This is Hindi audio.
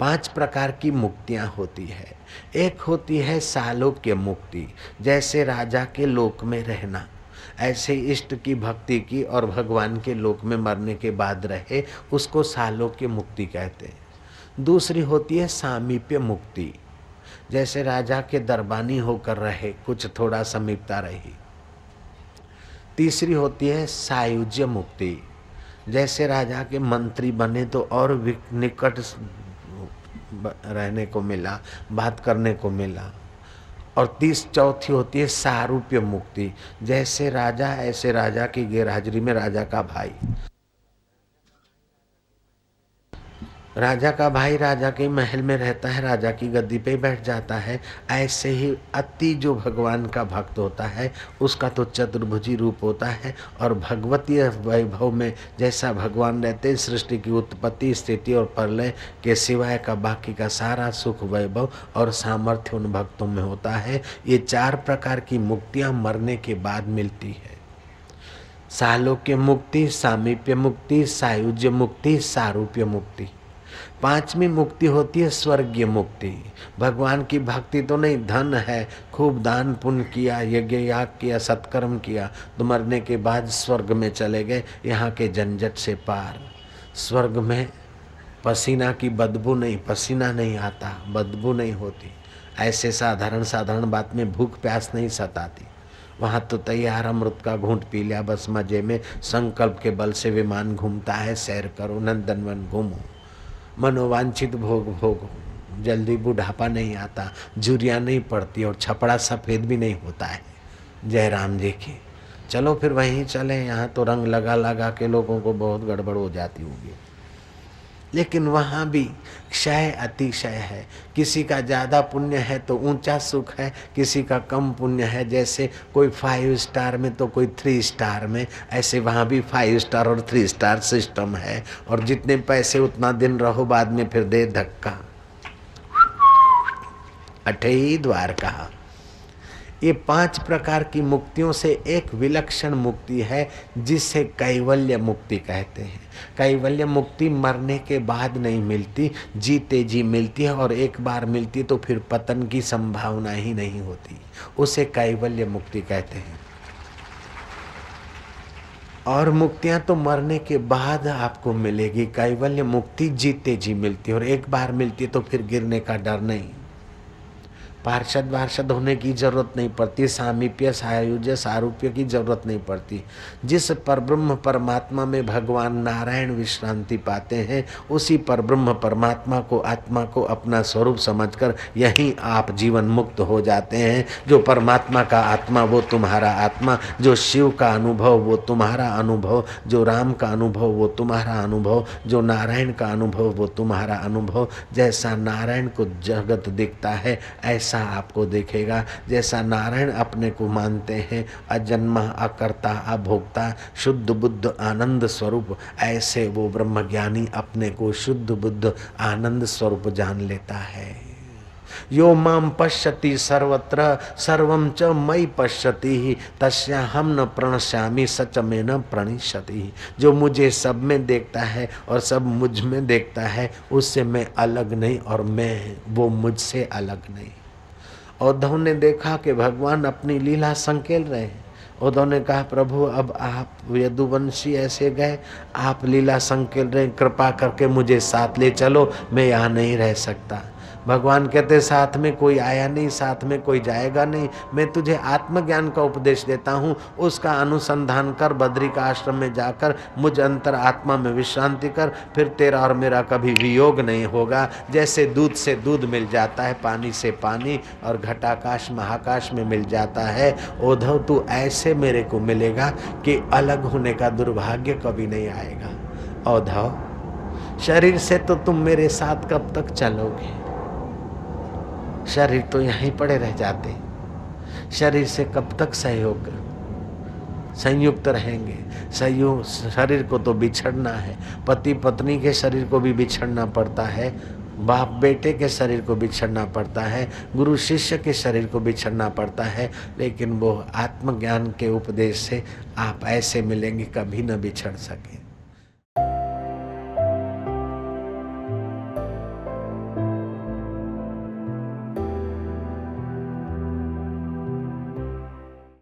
5 प्रकार की मुक्तियां होती है। एक होती है सालोक्य मुक्ति, जैसे राजा के लोक में रहना, ऐसे इष्ट की भक्ति की और भगवान के लोक में मरने के बाद रहे, उसको सालोक्य मुक्ति कहते हैं। दूसरी होती है सामीप्य मुक्ति, जैसे राजा के दरबानी होकर रहे, कुछ थोड़ा समीपता रही। तीसरी होती है सायुज्य मुक्ति, जैसे राजा के मंत्री बने तो और निकट रहने को मिला, बात करने को मिला। और चौथी होती है सारूप्य मुक्ति, जैसे राजा ऐसे राजा की गैरहाजिरी में राजा का भाई, राजा का भाई राजा के महल में रहता है, राजा की गद्दी पे बैठ जाता है। ऐसे ही अति जो भगवान का भक्त होता है उसका तो चतुर्भुजी रूप होता है। और भगवतीय वैभव में जैसा भगवान रहते हैं, सृष्टि की उत्पत्ति स्थिति और प्रलय के सिवाय का बाकी का सारा सुख वैभव और सामर्थ्य उन भक्तों में होता है। ये 4 प्रकार की मुक्तियाँ मरने के बाद मिलती है। सालोक्य मुक्ति, सामीप्य मुक्ति, सायुज्य मुक्ति, सारूप्य मुक्ति। 5वीं मुक्ति होती है स्वर्गीय मुक्ति। भगवान की भक्ति तो नहीं, धन है, खूब दान पुण्य किया, यज्ञ याग किया, सत्कर्म किया, तो मरने के बाद स्वर्ग में चले गए, यहाँ के झंझट से पार। स्वर्ग में पसीना की बदबू नहीं, पसीना नहीं आता, बदबू नहीं होती। ऐसे साधारण बात में भूख प्यास नहीं सताती। वहाँ तो तैयार अमृत का घूंट पी लिया, बस मजे में संकल्प के बल से विमान घूमता है, सैर करो, नंदनवन घूमो, मनोवांछित भोग भोगो। जल्दी बुढ़ापा नहीं आता, झुर्रियाँ नहीं पड़ती और छपड़ा सफ़ेद भी नहीं होता है। जय राम जी की। चलो फिर वहीं चले, यहाँ तो रंग लगा लगा के लोगों को बहुत गड़बड़ हो जाती होगी। लेकिन वहाँ भी क्षय अतिशय है। किसी का ज़्यादा पुण्य है तो ऊंचा सुख है, किसी का कम पुण्य है, जैसे कोई 5 स्टार में तो कोई 3 स्टार में, ऐसे वहाँ भी 5 स्टार और 3 स्टार सिस्टम है। और जितने पैसे उतना दिन रहो, बाद में फिर दे धक्का, अठई द्वार कहा। ये 5 प्रकार की मुक्तियों से एक विलक्षण मुक्ति है जिसे कैवल्य मुक्ति कहते हैं। कैवल्य मुक्ति मरने के बाद नहीं मिलती, जीते जी मिलती है, और एक बार मिलती तो फिर पतन की संभावना ही नहीं होती, उसे कैवल्य मुक्ति कहते हैं। और मुक्तियां तो मरने के बाद आपको मिलेगी, कैवल्य मुक्ति जीते जी मिलती है, और एक बार मिलती तो फिर गिरने का डर नहीं, पार्षद वार्षद होने की जरूरत नहीं पड़ती, सामीप्य सायुज्य सारूप्य की जरूरत नहीं पड़ती। जिस परब्रह्म परमात्मा में भगवान नारायण विश्रांति पाते हैं, उसी परब्रह्म परमात्मा को, आत्मा को अपना स्वरूप समझकर यहीं आप जीवन मुक्त हो जाते हैं। जो परमात्मा का आत्मा वो तुम्हारा आत्मा, जो शिव का अनुभव वो तुम्हारा अनुभव, जो राम का अनुभव वो तुम्हारा अनुभव, जो नारायण का अनुभव वो तुम्हारा अनुभव। जैसा नारायण को जगत दिखता है ऐसा आपको देखेगा। जैसा नारायण अपने को मानते हैं अजन्मा, अकर्ता, अभोक्ता, शुद्ध बुद्ध आनंद स्वरूप, ऐसे वो ब्रह्मज्ञानी अपने को शुद्ध बुद्ध आनंद स्वरूप जान लेता है। यो माम पश्यति सर्वत्र सर्वं च मयि पश्यति तस्याहं न प्रणश्यामि सच में न प्रणिष्यति। जो मुझे सब में देखता है और सब मुझ में देखता है, उससे मैं अलग नहीं और मैं वो मुझसे अलग नहीं। उद्धव ने देखा कि भगवान अपनी लीला संकेल रहे हैं। उद्धव ने कहा, प्रभु अब आप यदुवंशी ऐसे गए, आप लीला संकेल रहे, कृपा करके मुझे साथ ले चलो, मैं यहाँ नहीं रह सकता। भगवान कहते, साथ में कोई आया नहीं, साथ में कोई जाएगा नहीं, मैं तुझे आत्मज्ञान का उपदेश देता हूँ, उसका अनुसंधान कर, बद्री का आश्रम में जाकर मुझ अंतर आत्मा में विश्रांति कर, फिर तेरा और मेरा कभी वियोग नहीं होगा। जैसे दूध से दूध मिल जाता है, पानी से पानी, और घटाकाश महाकाश में मिल जाता है, उद्धव तू ऐसे मेरे को मिलेगा कि अलग होने का दुर्भाग्य कभी नहीं आएगा। उद्धव, शरीर से तो तुम मेरे साथ कब तक चलोगे? शरीर तो यहीं पड़े रह जाते, शरीर से कब तक सहयोग संयुक्त रहेंगे? संयोग शरीर को तो बिछड़ना है, पति पत्नी के शरीर को भी बिछड़ना पड़ता है, बाप बेटे के शरीर को बिछड़ना पड़ता है, गुरु शिष्य के शरीर को बिछड़ना पड़ता है, लेकिन वो आत्मज्ञान के उपदेश से आप ऐसे मिलेंगे कभी न बिछड़ सके।